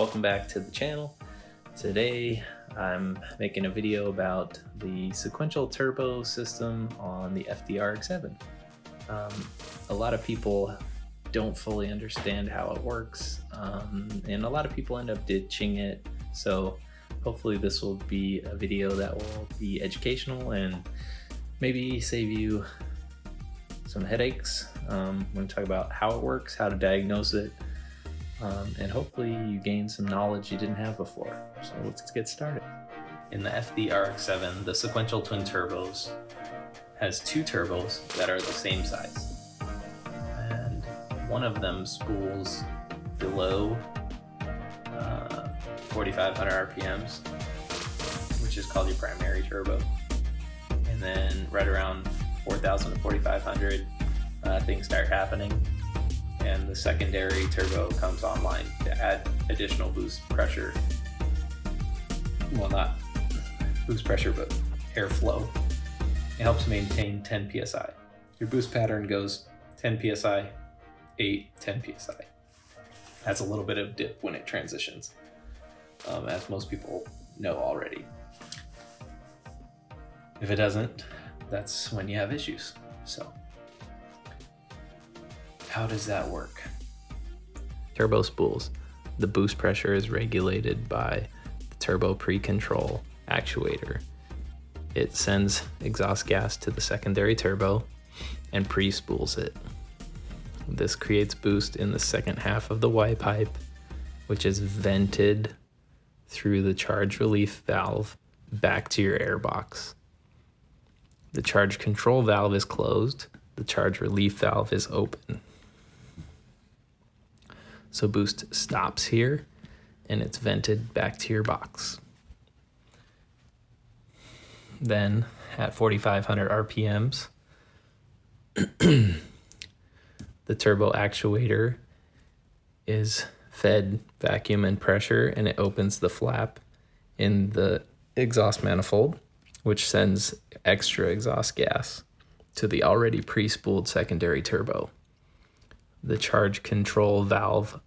welcome back to the channel. Today I'm making a video about the sequential turbo system on the RX-7. A lot of people don't fully understand how it works, and a lot of people end up ditching it, so hopefully this will be a video that will be educational and maybe save you some headaches. I'm going to talk about how it works, how to diagnose it, and hopefully you gain some knowledge you didn't have before. So let's get started. In the RX-7, the sequential twin turbos has two turbos that are the same size, and one of them spools below 4,500 RPMs, which is called your primary turbo, and then right around 4,000 to 4,500 things start happening, and the secondary turbo comes online to add additional boost pressure. Well, not boost pressure, but airflow. It helps maintain 10 psi. Your boost pattern goes 10 psi, 8, 10 psi. Has a little bit of dip when it transitions, as most people know already. If it doesn't, that's when you have issues. So how does that work? Turbo spools. The boost pressure is regulated by the turbo pre-control actuator. It sends exhaust gas to the secondary turbo and pre-spools it. This creates boost in the second half of the Y pipe, which is vented through the charge relief valve back to your airbox. The charge control valve is closed. The charge relief valve is open. So boost stops here and it's vented back to your box. Then at 4,500 RPMs, the turbo actuator is fed vacuum and pressure, and it opens the flap in the exhaust manifold, which sends extra exhaust gas to the already pre-spooled secondary turbo. The charge control valve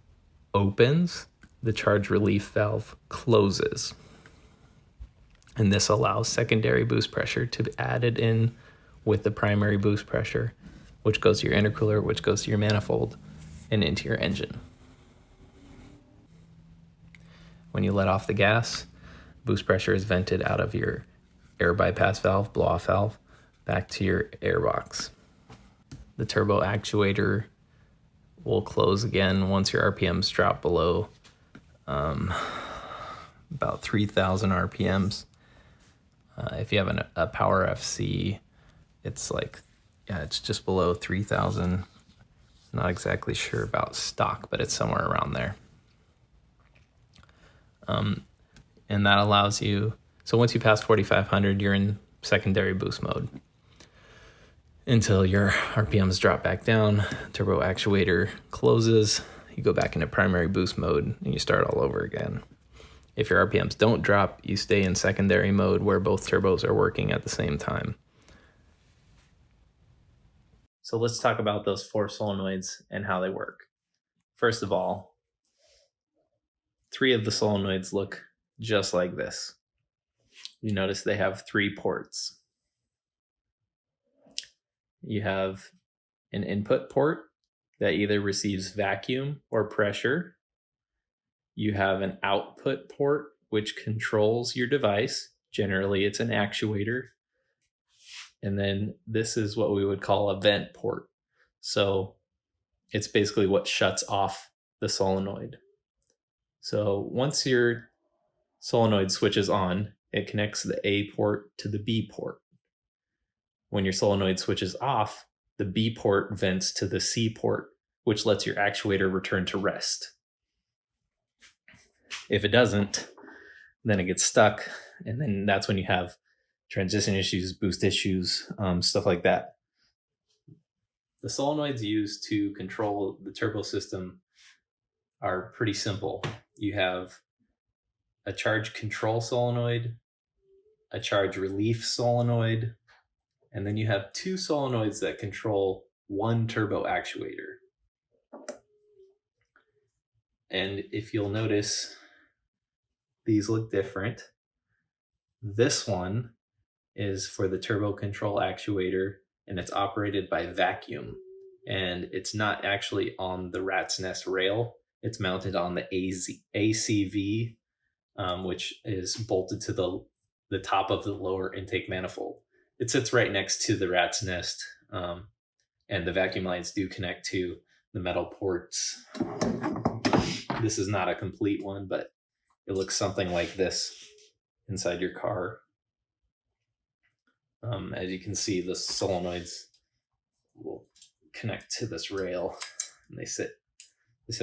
opens, the charge relief valve closes. And this allows secondary boost pressure to be added in with the primary boost pressure, which goes to your intercooler, which goes to your manifold, and into your engine. When you let off the gas, boost pressure is vented out of your air bypass valve, blow-off valve, back to your airbox. The turbo actuator will close again once your RPMs drop below about 3,000 RPMs. If you have a power FC, it's like, it's just below 3,000. Not exactly sure about stock, but it's somewhere around there. And that allows you, so once you pass 4,500, you're in secondary boost mode until your RPMs drop back down, turbo actuator closes, you go back into primary boost mode, and you start all over again. If your RPMs don't drop, you stay in secondary mode where both turbos are working at the same time. So let's talk about those four solenoids and how they work. First of all, 3 of the solenoids look just like this. You notice they have 3 ports. You have an input port that either receives vacuum or pressure. You have an output port which controls your device. Generally, it's an actuator. And then this is what we would call a vent port. So it's basically what shuts off the solenoid. So once your solenoid switches on, it connects the A port to the B port. When your solenoid switches off, the B port vents to the C port, which lets your actuator return to rest. If it doesn't, then it gets stuck, and then that's when you have transition issues, boost issues, stuff like that. The solenoids used to control the turbo system are pretty simple. You have a charge control solenoid, a charge relief solenoid, and then you have 2 solenoids that control 1 turbo actuator. And if you'll notice, these look different. This one is for the turbo control actuator, and it's operated by vacuum. And it's not actually on the rat's nest rail. It's mounted on the ACV, which is bolted to the top of the lower intake manifold. It sits right next to the rat's nest, and the vacuum lines do connect to the metal ports. This is not a complete one, but it looks something like this inside your car. As you can see, the solenoids will connect to this rail, and they sit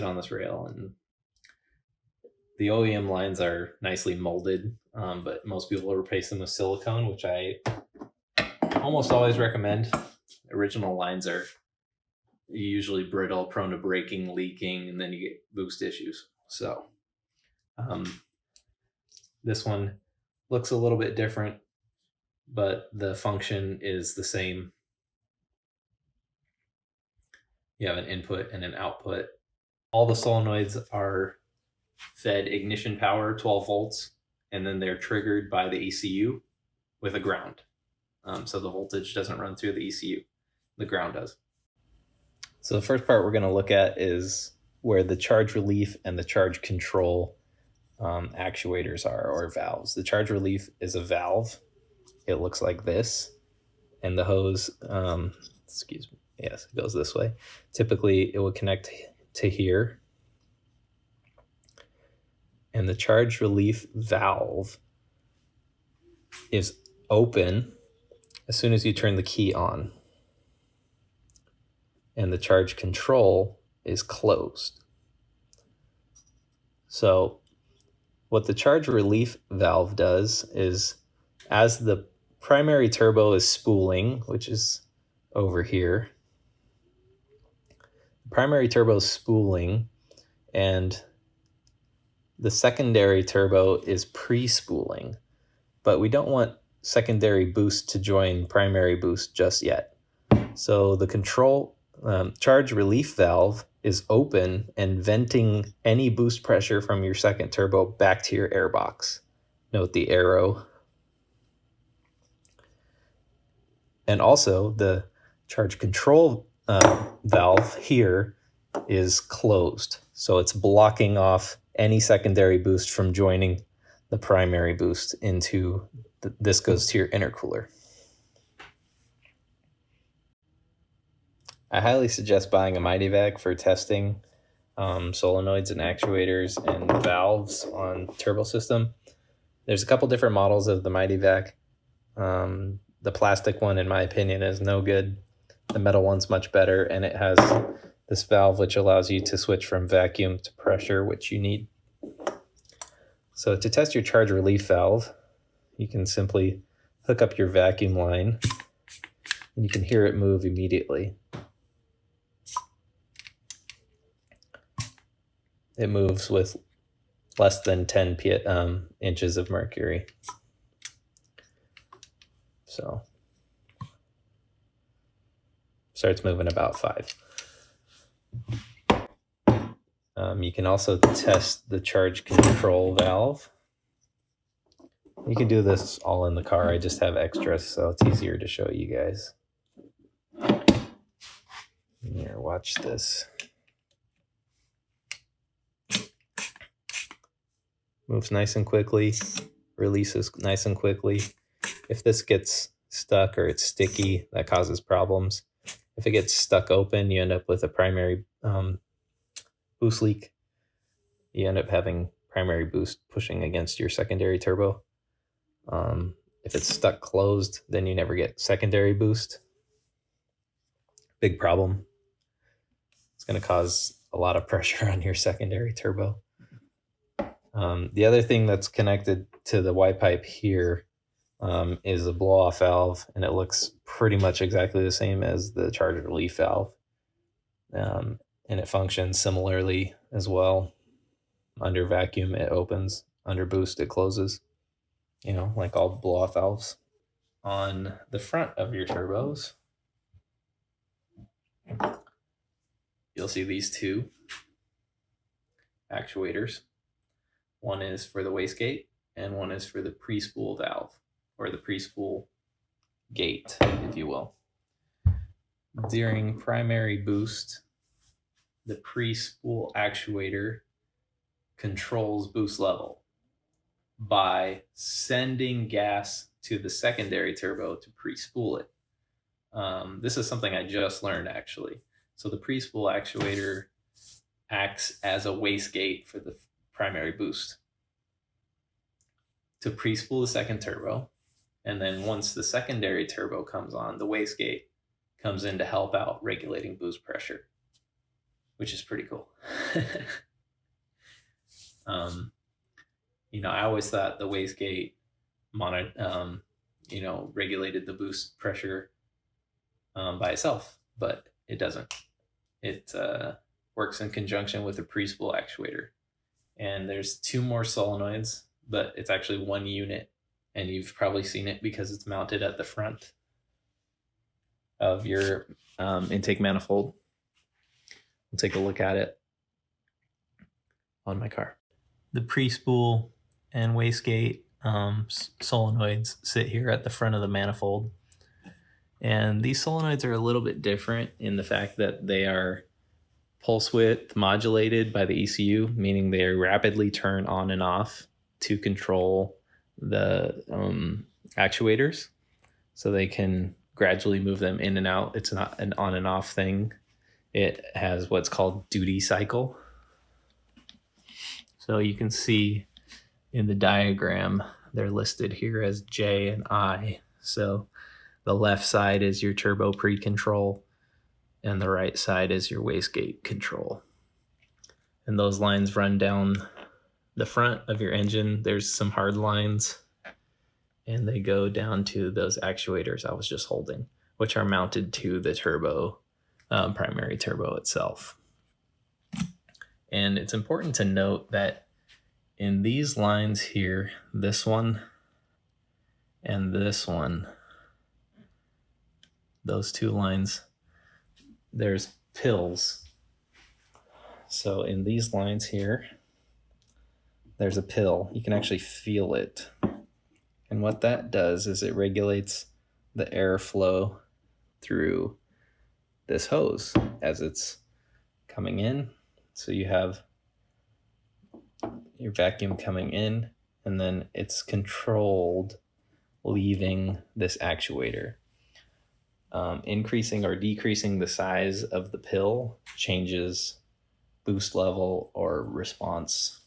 on this rail, and the OEM lines are nicely molded, but most people replace them with silicone, which I almost always recommend. Original lines are usually brittle, prone to breaking, leaking, and then you get boost issues. So this one looks a little bit different, but the function is the same. You have an input and an output. All the solenoids are fed ignition power, 12 volts, and then they're triggered by the ECU with a ground. So the voltage doesn't run through the ECU, the ground does. So the first part we're going to look at is where the charge relief and the charge control actuators are, or valves. The charge relief is a valve. It looks like this, and the hose, excuse me, yes, it goes this way. Typically, it will connect to here. And the charge relief valve is open as soon as you turn the key on. And the charge control is closed. So what the charge relief valve does is, as the primary turbo is spooling, which is over here, the primary turbo is spooling, and the secondary turbo is pre-spooling, but we don't want secondary boost to join primary boost just yet. So the control charge relief valve is open and venting any boost pressure from your second turbo back to your airbox. Note the arrow. And also the charge control valve here is closed. So it's blocking off any secondary boost from joining the primary boost into, this goes to your intercooler. I highly suggest buying a Mightyvac for testing solenoids and actuators and valves on turbo system. There's a couple different models of the Mightyvac. The plastic one, in my opinion, is no good. The metal one's much better, and it has this valve which allows you to switch from vacuum to pressure, which you need. So to test your charge relief valve, you can simply hook up your vacuum line, and you can hear it move immediately. It moves with less than 10 inches of mercury. So starts moving about 5. You can also test the charge control valve. You can do this all in the car. I just have extras, so it's easier to show you guys. Here, watch this. Moves nice and quickly, releases nice and quickly. If this gets stuck or it's sticky, that causes problems. If it gets stuck open, you end up with a primary boost leak. You end up having primary boost pushing against your secondary turbo. If it's stuck closed, then you never get secondary boost. Big problem. It's going to cause a lot of pressure on your secondary turbo. The other thing that's connected to the Y pipe here is a blow-off valve, and it looks pretty much exactly the same as the charge relief valve. And it functions similarly as well. Under vacuum, it opens. Under boost, it closes. You know, like all blow-off valves. On the front of your turbos, you'll see these two actuators. One is for the wastegate, and one is for the pre-spool valve, or the pre-spool gate, if you will. During primary boost, the pre-spool actuator controls boost level by sending gas to the secondary turbo to pre-spool it. This is something I just learned, actually. So the pre-spool actuator acts as a wastegate for the primary boost to pre-spool the second turbo. And then once the secondary turbo comes on, the wastegate comes in to help out regulating boost pressure, which is pretty cool. I always thought the wastegate regulated the boost pressure by itself, but it doesn't. It works in conjunction with the pre-spool actuator. And there's two more solenoids, but it's actually one unit, and you've probably seen it because it's mounted at the front of your intake manifold. We'll take a look at it on my car. The pre-spool and wastegate solenoids sit here at the front of the manifold. And these solenoids are a little bit different in the fact that they are pulse width modulated by the ECU, meaning they rapidly turn on and off to control the actuators. So they can gradually move them in and out. It's not an on and off thing. It has what's called duty cycle. So you can see in the diagram, they're listed here as J and I. So the left side is your turbo pre-control, and the right side is your wastegate control. And those lines run down the front of your engine. There's some hard lines, and they go down to those actuators I was just holding, which are mounted to the turbo, primary turbo itself. And it's important to note that in these lines here, this one and this one, those two lines, there's pills. So in these lines here, there's a pill. You can actually feel it. And what that does is it regulates the airflow through this hose as it's coming in. So you have your vacuum coming in, and then it's controlled leaving this actuator. Increasing or decreasing the size of the pill changes boost level or response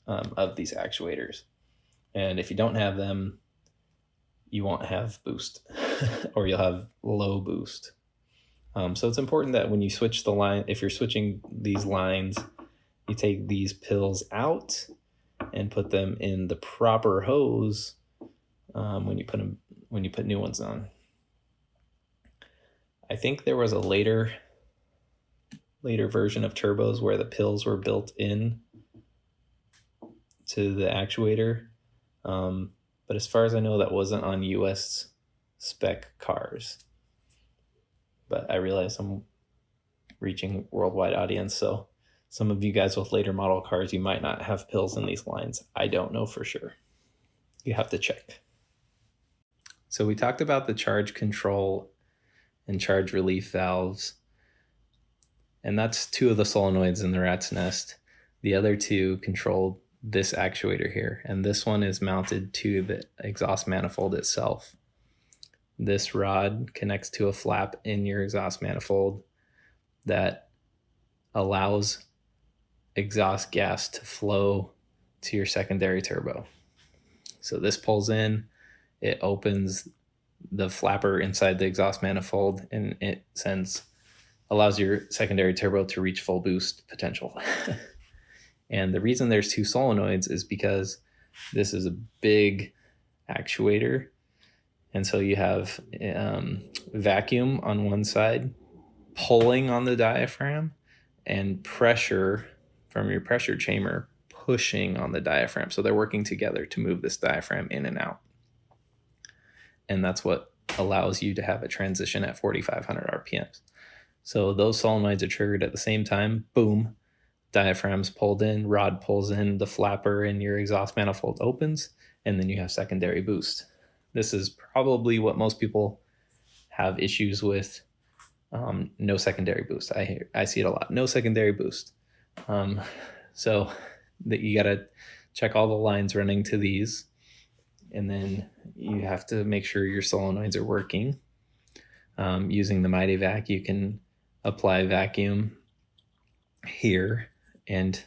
of these actuators. And if you don't have them, you won't have boost or you'll have low boost. So it's important that when you switch the line, if you're switching these lines, you take these pills out and put them in the proper hose when you put new ones on. I think there was a later version of turbos where the pills were built in to the actuator. But as far as I know, that wasn't on US spec cars. But I realize I'm reaching worldwide audience, so some of you guys with later model cars, you might not have pills in these lines. I don't know for sure. You have to check. So we talked about the charge control and charge relief valves. And that's two of the solenoids in the rat's nest. The other two control this actuator here. And this one is mounted to the exhaust manifold itself. This rod connects to a flap in your exhaust manifold that allows exhaust gas to flow to your secondary turbo. So this pulls in, it opens the flapper inside the exhaust manifold, and it allows your secondary turbo to reach full boost potential. And the reason there's two solenoids is because this is a big actuator. And so you have vacuum on one side pulling on the diaphragm and pressure from your pressure chamber pushing on the diaphragm. So they're working together to move this diaphragm in and out. And that's what allows you to have a transition at 4,500 RPMs. So those solenoids are triggered at the same time, boom, diaphragm's pulled in, rod pulls in, the flapper in your exhaust manifold opens, and then you have secondary boost. This is probably what most people have issues with. No secondary boost. I see it a lot. No secondary boost. So that you got to check all the lines running to these, and then you have to make sure your solenoids are working. Using the Mighty Vac, you can apply vacuum here, and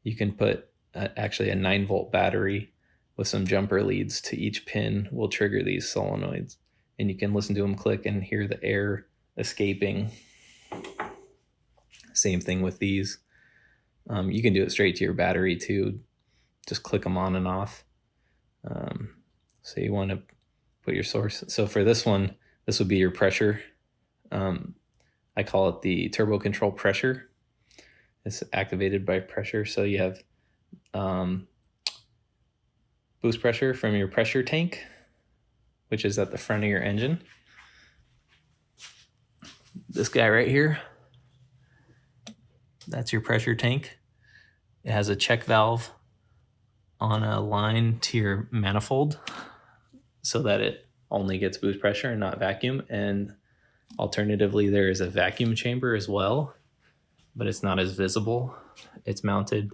you can put actually a 9-volt battery with some jumper leads to each pin will trigger these solenoids, and you can listen to them click and hear the air escaping. Same thing with these. You can do it straight to your battery too. Just click them on and off. So you want to put your source. So for this one, this would be your pressure. I call it the turbo control pressure. It's activated by pressure. So you have boost pressure from your pressure tank, which is at the front of your engine. This guy right here, that's your pressure tank. It has a check valve on a line to your manifold so that it only gets boost pressure and not vacuum. And alternatively, there is a vacuum chamber as well, but it's not as visible. It's mounted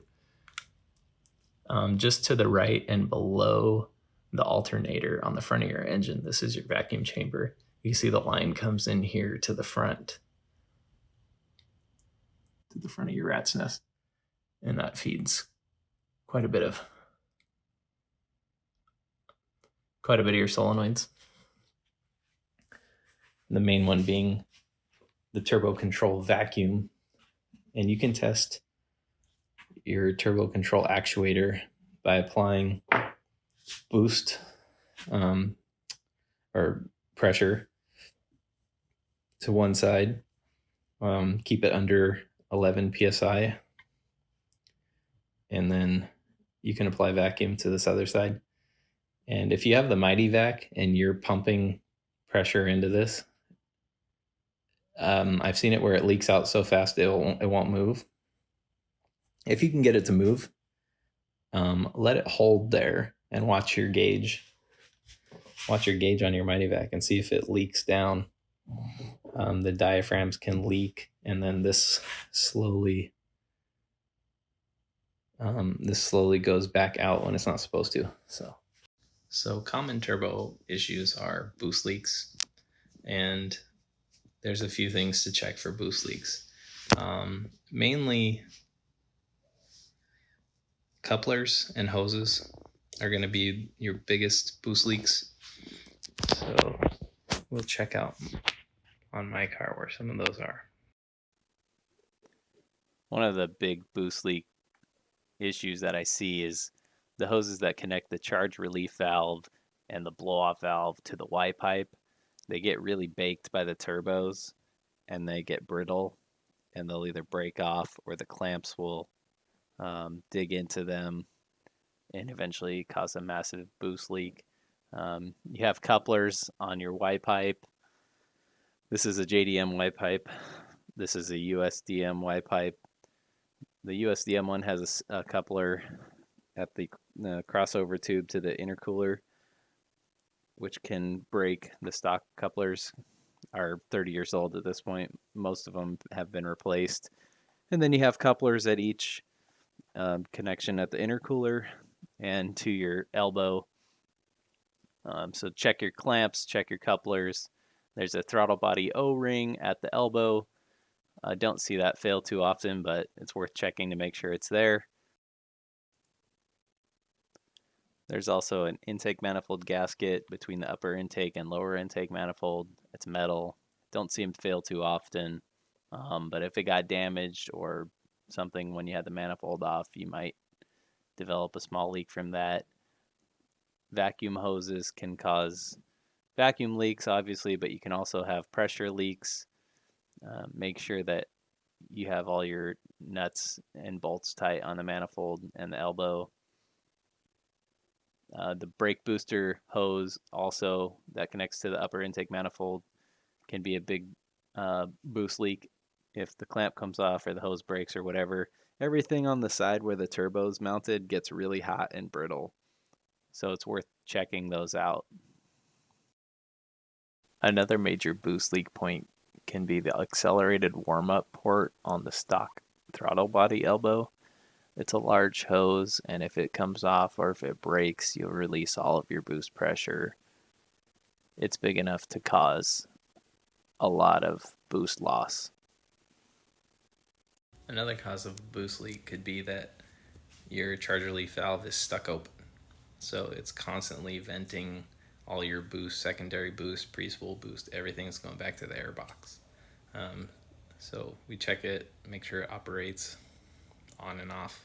just to the right and below the alternator on the front of your engine. This is your vacuum chamber. You see the line comes in here to the front of your rat's nest, and that feeds quite a bit of your solenoids. The main one being the turbo control vacuum, and you can test your turbo control actuator by applying boost or pressure to one side. Keep it under 11 psi, and then you can apply vacuum to this other side. And if you have the Mighty Vac and you're pumping pressure into this, I've seen it where it leaks out so fast it won't move. If you can get it to move, let it hold there and watch your gauge. Watch your gauge on your Mighty Vac and see if it leaks down. The diaphragms can leak, and then this slowly goes back out when it's not supposed to. So common turbo issues are boost leaks, and there's a few things to check for boost leaks. Mainly couplers and hoses are going to be your biggest boost leaks. So we'll check out on my car where some of those are. One of the big boost leak issues that I see is the hoses that connect the charge relief valve and the blow-off valve to the Y pipe. They get really baked by the turbos and they get brittle, and they'll either break off or the clamps will dig into them and eventually cause a massive boost leak. You have couplers on your Y pipe. This is a JDM Y pipe. This is a USDM Y pipe. The USDM one has a coupler at the crossover tube to the intercooler, which can break. The stock couplers are 30 years old at this point. Most of them have been replaced. And then you have couplers at each connection at the intercooler and to your elbow. So check your clamps, check your couplers. There's a throttle body O-ring at the elbow. I don't see that fail too often, but it's worth checking to make sure it's there. There's also an intake manifold gasket between the upper intake and lower intake manifold. It's metal. Don't see them fail too often, but if it got damaged or something when you had the manifold off, you might develop a small leak from that. Vacuum hoses can cause vacuum leaks, obviously, but you can also have pressure leaks. Make sure that you have all your nuts and bolts tight on the manifold and the elbow. The brake booster hose also that connects to the upper intake manifold can be a big boost leak if the clamp comes off or the hose breaks or whatever. Everything on the side where the turbo's mounted gets really hot and brittle, so it's worth checking those out. Another major boost leak point can be the accelerated warm-up port on the stock throttle body elbow. It's a large hose, and if it comes off or if it breaks, you'll release all of your boost pressure. It's big enough to cause a lot of boost loss. Another cause of boost leak could be that your charge relief valve is stuck open. So it's constantly venting all your boost, secondary boost, pre-spool boost, everything's going back to the air box. So we check it, make sure it operates on and off.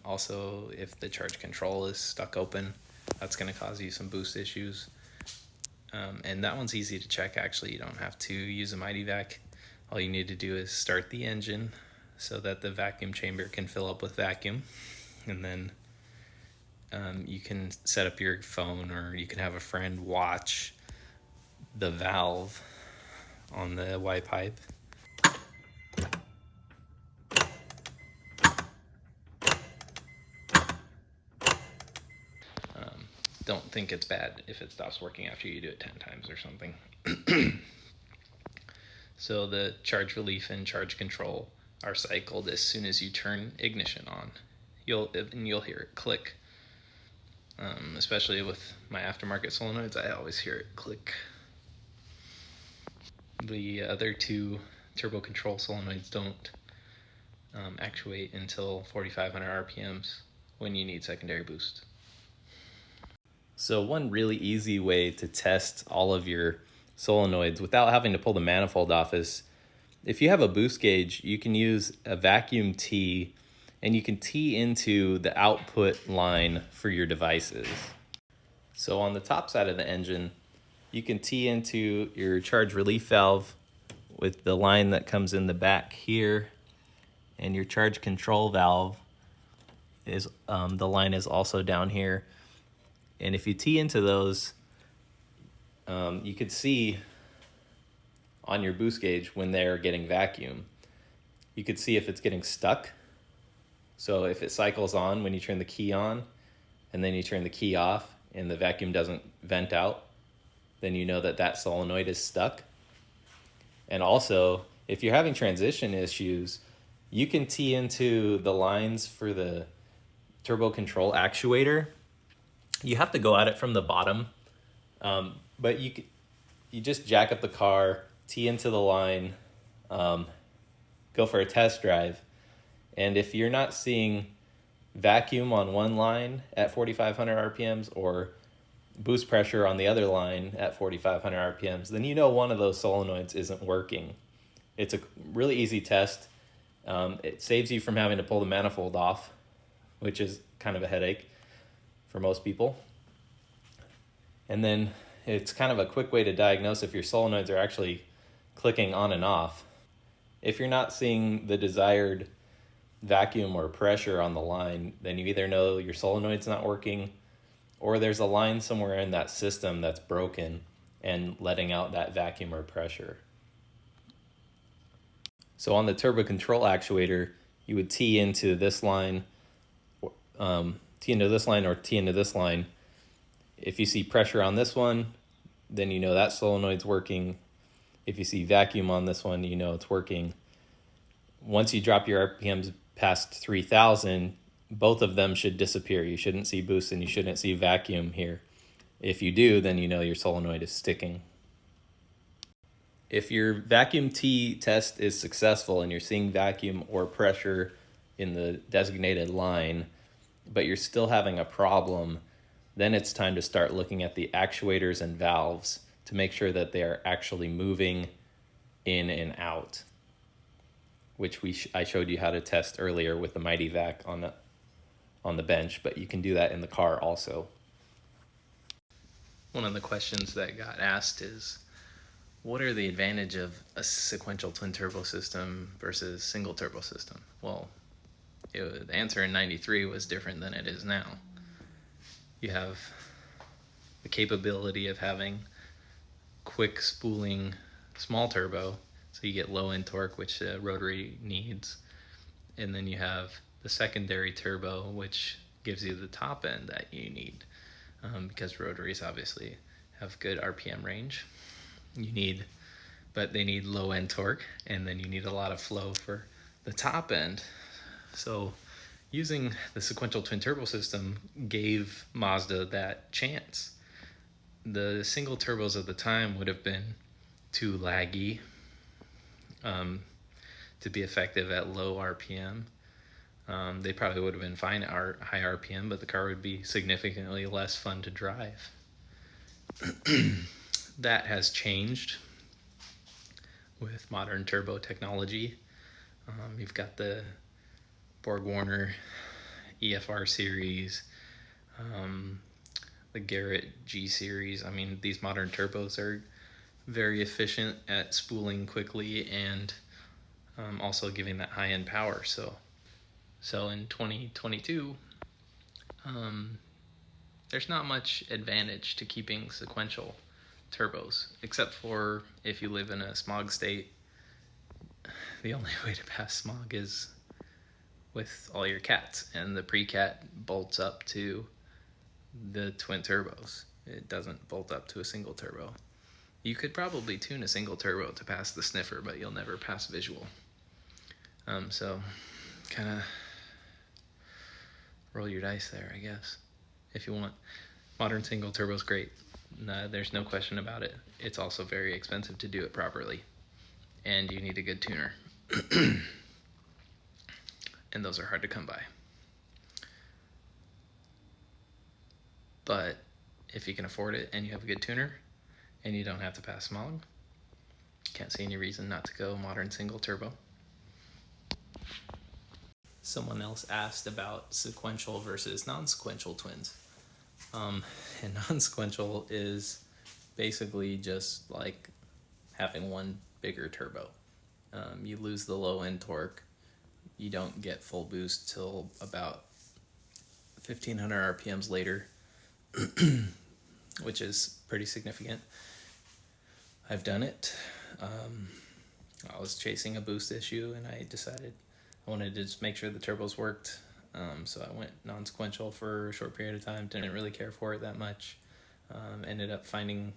Also, if the charge control is stuck open, that's going to cause you some boost issues. And that one's easy to check, actually. You don't have to use a Mighty Vac. All you need to do is start the engine so that the vacuum chamber can fill up with vacuum. And then you can set up your phone, or you can have a friend watch the valve on the Y pipe. Don't think it's bad if it stops working after you do it 10 times or something. So the charge relief and charge control are cycled as soon as you turn ignition on. You'll hear it click. Especially with my aftermarket solenoids, I always hear it click. The other two turbo control solenoids don't actuate until 4,500 RPMs when you need secondary boost. So one really easy way to test all of your solenoids without having to pull the manifold off is, if you have a boost gauge, you can use a vacuum tee, and you can tee into the output line for your devices. So on the top side of the engine, you can tee into your charge relief valve with the line that comes in the back here, and your charge control valve is the line is also down here. And if you tee into those, you could see on your boost gauge when they're getting vacuum. You could see if it's getting stuck. So if it cycles on when you turn the key on, and then you turn the key off and the vacuum doesn't vent out, then you know that that solenoid is stuck. And also, if you're having transition issues, you can tee into the lines for the turbo control actuator. You have to go at it from the bottom, but you just jack up the car, tee into the line, go for a test drive. And if you're not seeing vacuum on one line at 4,500 RPMs or boost pressure on the other line at 4,500 RPMs, then you know one of those solenoids isn't working. It's a really easy test. It saves you from having to pull the manifold off, which is kind of a headache for most people. And then it's kind of a quick way to diagnose if your solenoids are actually clicking on and off. If you're not seeing the desired vacuum or pressure on the line, then you either know your solenoid's not working, or there's a line somewhere in that system that's broken and letting out that vacuum or pressure. So on the turbo control actuator, you would tee into this line, or tee into this line. If you see pressure on this one, then you know that solenoid's working. If you see vacuum on this one, you know it's working. Once you drop your RPMs past 3,000, both of them should disappear. You shouldn't see boost and you shouldn't see vacuum here. If you do, then you know your solenoid is sticking. If your vacuum tee test is successful and you're seeing vacuum or pressure in the designated line, but you're still having a problem, then it's time to start looking at the actuators and valves to make sure that they are actually moving in and out, which I showed you how to test earlier with the Mighty Vac on the bench, but you can do that in the car also. One of the questions that got asked is, what are the advantage of a sequential twin turbo system versus single turbo system? Well, the answer in 93 was different than it is now. You have the capability of having quick spooling small turbo, so you get low end torque, which rotary needs, and then you have the secondary turbo, which gives you the top end that you need, because rotaries obviously have good RPM range. But they need low end torque, and then you need a lot of flow for the top end. So using the sequential twin turbo system gave Mazda that chance. The single turbos at the time would have been too laggy to be effective at low RPM. They probably would have been fine at high RPM, but the car would be significantly less fun to drive. That has changed with modern turbo technology. You've got the Borg-Warner EFR series, the Garrett G series. I mean, these modern turbos are very efficient at spooling quickly and also giving that high-end power. So in 2022, there's not much advantage to keeping sequential turbos, except for if you live in a smog state. The only way to pass smog is with all your cats, and the pre-cat bolts up to the twin turbos. It doesn't bolt up to a single turbo. You could probably tune a single turbo to pass the sniffer, but you'll never pass visual. So kind of roll your dice there, I guess, if you want. Modern single turbo is great. No, there's no question about it. It's also very expensive to do it properly, and you need a good tuner. And those are hard to come by. But if you can afford it and you have a good tuner and you don't have to pass smog, can't see any reason not to go modern single turbo. Someone else asked about sequential versus non-sequential twins. And non-sequential is basically just like having one bigger turbo. You lose the low end torque. You don't get full boost till about 1500 RPMs later, which is pretty significant. I've done it. I was chasing a boost issue, and I decided I wanted to just make sure the turbos worked. So I went non-sequential for a short period of time. Didn't really care for it that much. Ended up finding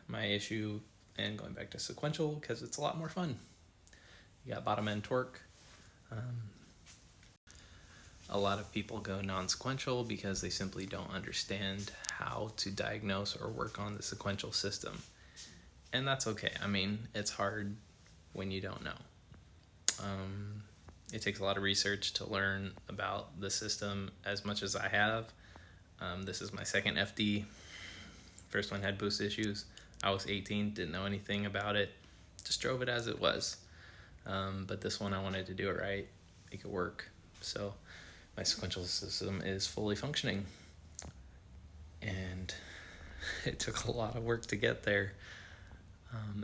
my issue and going back to sequential because it's a lot more fun. You got bottom end torque. A lot of people go non-sequential because they simply don't understand how to diagnose or work on the sequential system. And that's okay. I mean, it's hard when you don't know. It takes a lot of research to learn about the system as much as I have. This is my second FD. First one had boost issues. I was 18, didn't know anything about it. Just drove it as it was. But this one I wanted to do it right, make it work. So my sequential system is fully functioning. And it took a lot of work to get there,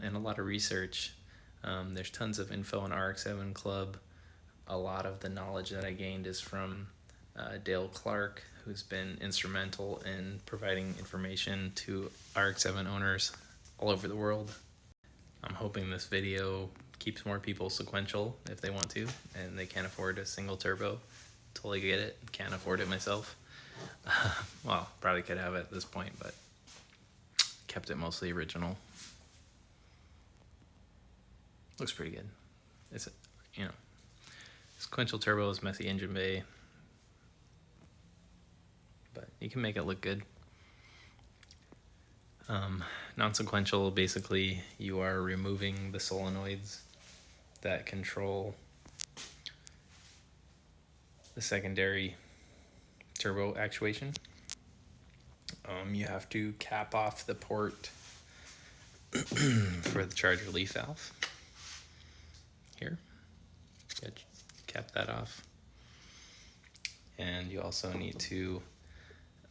and a lot of research. There's tons of info on RX-7 Club. A lot of the knowledge that I gained is from Dale Clark, who's been instrumental in providing information to RX-7 owners all over the world. I'm hoping this video keeps more people sequential if they want to, and they can't afford a single turbo. Totally get it. Can't afford it myself. Well, probably could have it at this point, but kept it mostly original. Looks pretty good. It's, sequential turbo is messy engine bay, but you can make it look good. Non-sequential, basically, you are removing the solenoids that control the secondary turbo actuation. You have to cap off the port for the charge relief valve. Here, cap that off. And you also need to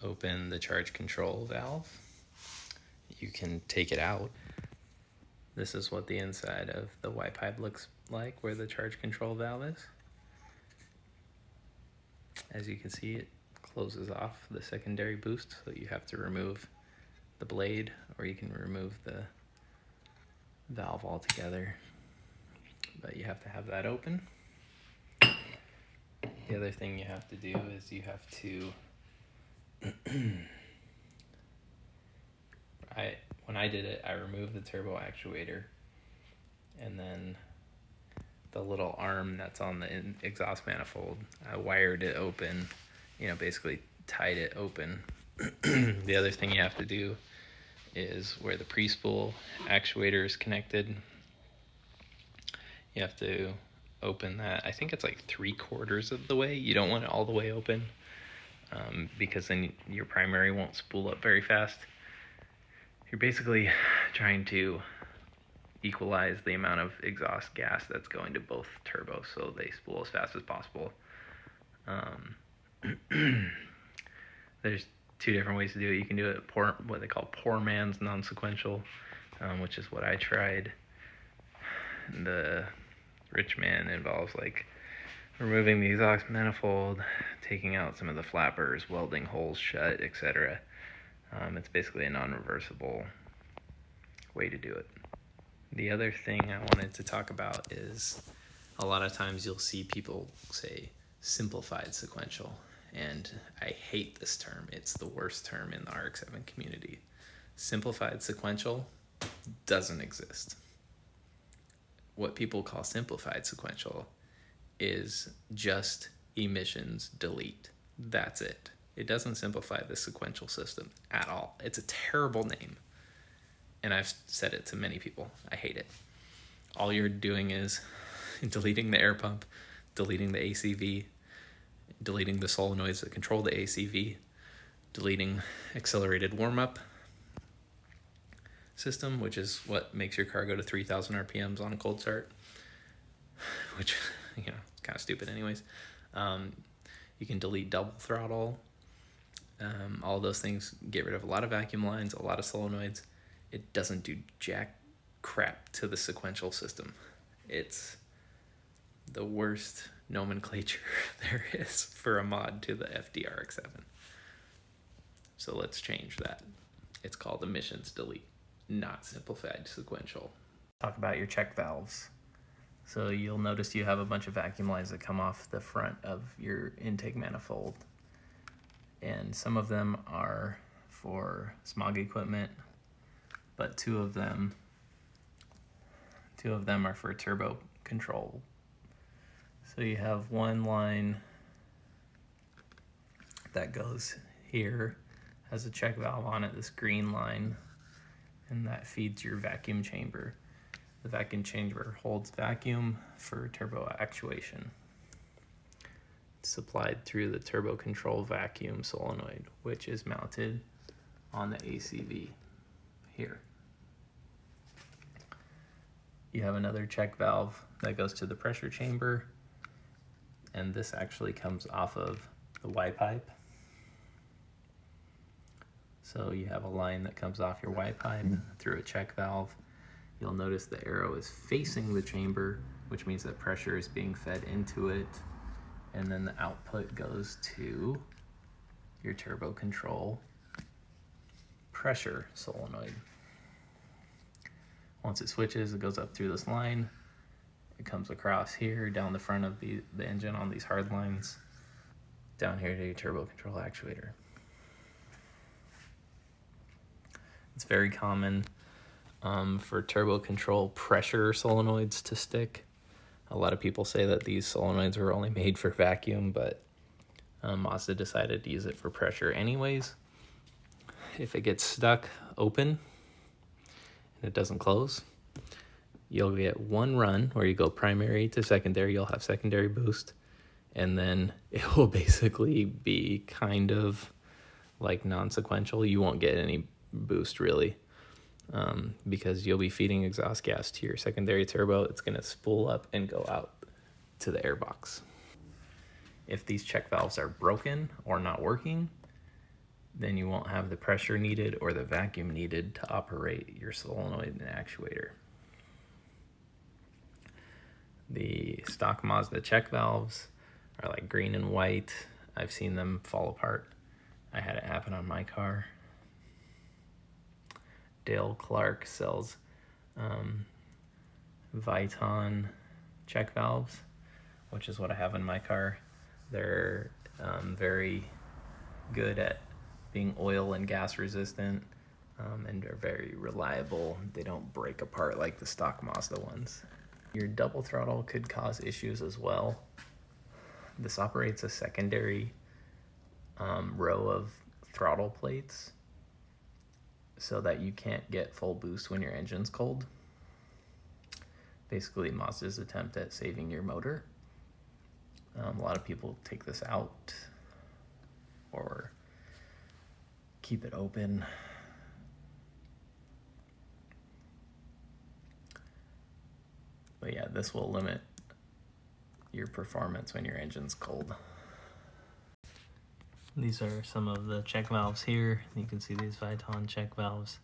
open the charge control valve. You can take it out. This is what the inside of the Y pipe looks like, where the charge control valve is. As you can see, it closes off the secondary boost, so you have to remove the blade, or you can remove the valve altogether. But you have to have that open. The other thing you have to do is you have to when I did it, I removed the turbo actuator, and then the little arm that's on the exhaust manifold, I wired it open, basically tied it open. The other thing you have to do is where the pre-spool actuator is connected, you have to open that. I think it's like 3/4 of the way. You don't want it all the way open, because then your primary won't spool up very fast. You're basically trying to equalize the amount of exhaust gas that's going to both turbos so they spool as fast as possible. There's two different ways to do it. You can do it what they call poor man's non-sequential, which is what I tried. The rich man involves like removing the exhaust manifold, taking out some of the flappers, welding holes shut, etc. It's basically a non-reversible way to do it. The other thing I wanted to talk about is a lot of times you'll see people say simplified sequential, and I hate this term. It's the worst term in the RX-7 community. Simplified sequential doesn't exist. What people call simplified sequential is just emissions delete. That's it. It doesn't simplify the sequential system at all. It's a terrible name, and I've said it to many people. I hate it. All you're doing is deleting the air pump, deleting the ACV, deleting the solenoids that control the ACV, deleting accelerated warm-up system, which is what makes your car go to 3,000 RPMs on a cold start, which, it's kind of stupid anyways. You can delete double throttle. All those things get rid of a lot of vacuum lines, a lot of solenoids. It doesn't do jack crap to the sequential system. It's the worst nomenclature there is for a mod to the RX-7. So let's change that. It's called emissions delete, not simplified sequential. Talk about your check valves. So you'll notice you have a bunch of vacuum lines that come off the front of your intake manifold. And some of them are for smog equipment, but two of them are for turbo control. So you have one line that goes here, has a check valve on it, this green line, and that feeds your vacuum chamber. The vacuum chamber holds vacuum for turbo actuation. It's supplied through the turbo control vacuum solenoid, which is mounted on the ACV here. You have another check valve that goes to the pressure chamber, and this actually comes off of the Y pipe. So you have a line that comes off your Y pipe through a check valve. You'll notice the arrow is facing the chamber, which means that pressure is being fed into it, and then the output goes to your turbo control pressure solenoid. Once it switches, it goes up through this line. It comes across here, down the front of the engine on these hard lines, down here to your turbo control actuator. It's very common for turbo control pressure solenoids to stick. A lot of people say that these solenoids were only made for vacuum, but Mazda decided to use it for pressure anyways. If it gets stuck open and it doesn't close, you'll get one run where you go primary to secondary, you'll have secondary boost, and then it will basically be kind of like non-sequential. You won't get any boost really, because you'll be feeding exhaust gas to your secondary turbo. It's going to spool up and go out to the airbox. If these check valves are broken or not working, then you won't have the pressure needed or the vacuum needed to operate your solenoid and actuator. The stock Mazda check valves are like green and white. I've seen them fall apart. I had it happen on my car. Dale Clark sells Viton check valves, which is what I have in my car. They're very good at being oil and gas resistant, and are very reliable. They don't break apart like the stock Mazda ones. Your double throttle could cause issues as well. This operates a secondary row of throttle plates so that you can't get full boost when your engine's cold. Basically Mazda's attempt at saving your motor. A lot of people take this out or keep it open. But yeah, this will limit your performance when your engine's cold. These are some of the check valves here. You can see these Viton check valves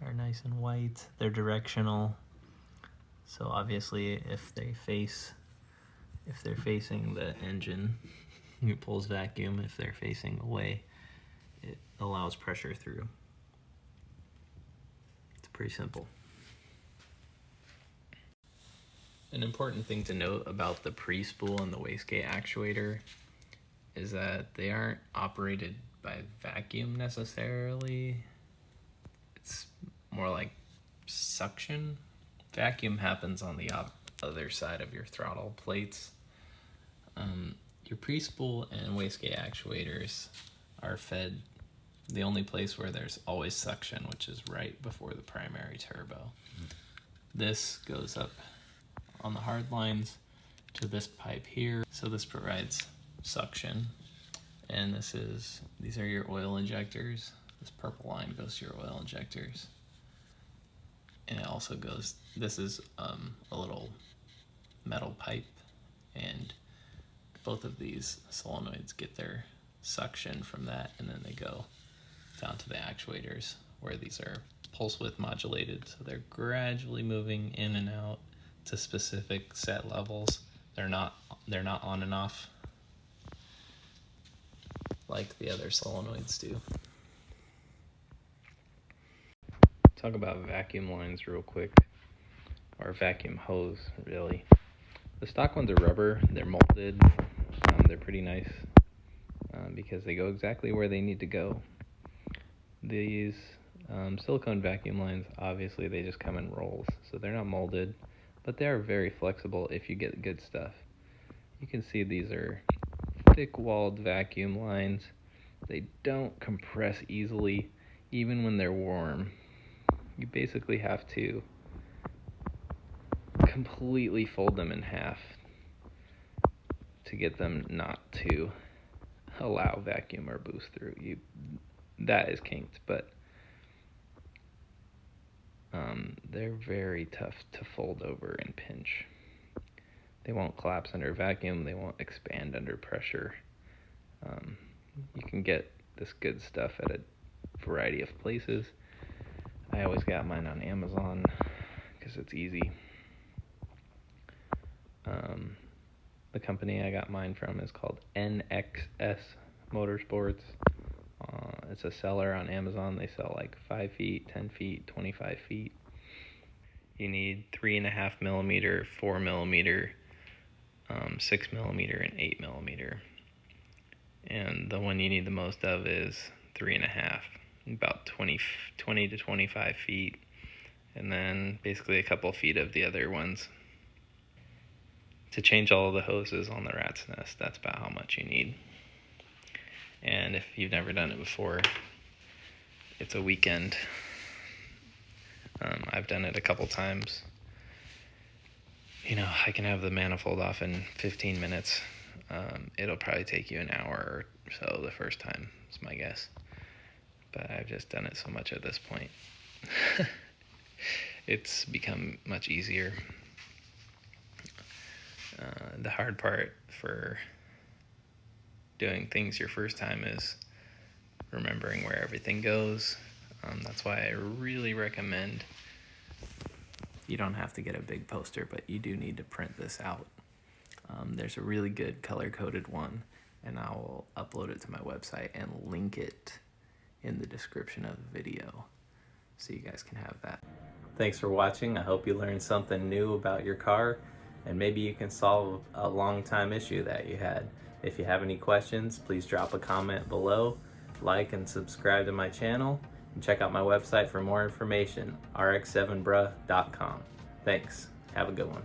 are nice and white. They're directional. So obviously if they're facing the engine, it pulls vacuum. If they're facing away, it allows pressure through. It's pretty simple. An important thing to note about the pre-spool and the wastegate actuator is that they aren't operated by vacuum necessarily. It's more like suction. Vacuum happens on the other side of your throttle plates. Your pre-spool and wastegate actuators are fed the only place where there's always suction, which is right before the primary turbo. This goes up on the hard lines to this pipe here. So this provides suction. And these are your oil injectors. This purple line goes to your oil injectors. And it also goes, this is a little metal pipe, and both of these solenoids get their suction from that, and then they go down to the actuators where these are pulse width modulated, so they're gradually moving in and out to specific set levels. They're not on and off like the other solenoids do. Talk about vacuum lines real quick, or vacuum hose really. The stock ones are rubber, they're molded, they're pretty nice because they go exactly where they need to go. These silicone vacuum lines, obviously they just come in rolls, so they're not molded, but they are very flexible if you get good stuff. You can see these are thick-walled vacuum lines. They don't compress easily, even when they're warm. You basically have to completely fold them in half to get them not to allow vacuum or boost through. That is kinked, but they're very tough to fold over and pinch. They won't collapse under vacuum. They won't expand under pressure. You can get this good stuff at a variety of places. I always got mine on Amazon because it's easy. The company I got mine from is called NXS Motorsports. It's a seller on Amazon. They sell like 5 feet, 10 feet, 25 feet. You need 3.5 millimeter, 4 millimeter, 6 millimeter, and 8 millimeter. And the one you need the most of is 3.5, about 20 to 25 feet, and then basically a couple feet of the other ones. To change all of the hoses on the rat's nest, that's about how much you need. And if you've never done it before, it's a weekend. I've done it a couple times. I can have the manifold off in 15 minutes. It'll probably take you an hour or so the first time, is my guess. But I've just done it so much at this point. It's become much easier. The hard part for doing things your first time is remembering where everything goes. That's why I really recommend, you don't have to get a big poster, but you do need to print this out. There's a really good color-coded one, and I will upload it to my website and link it in the description of the video so you guys can have that. Thanks for watching. I hope you learned something new about your car, and maybe you can solve a long time issue that you had. If you have any questions, please drop a comment below, like and subscribe to my channel, and check out my website for more information, rx7bruh.com. Thanks. Have a good one.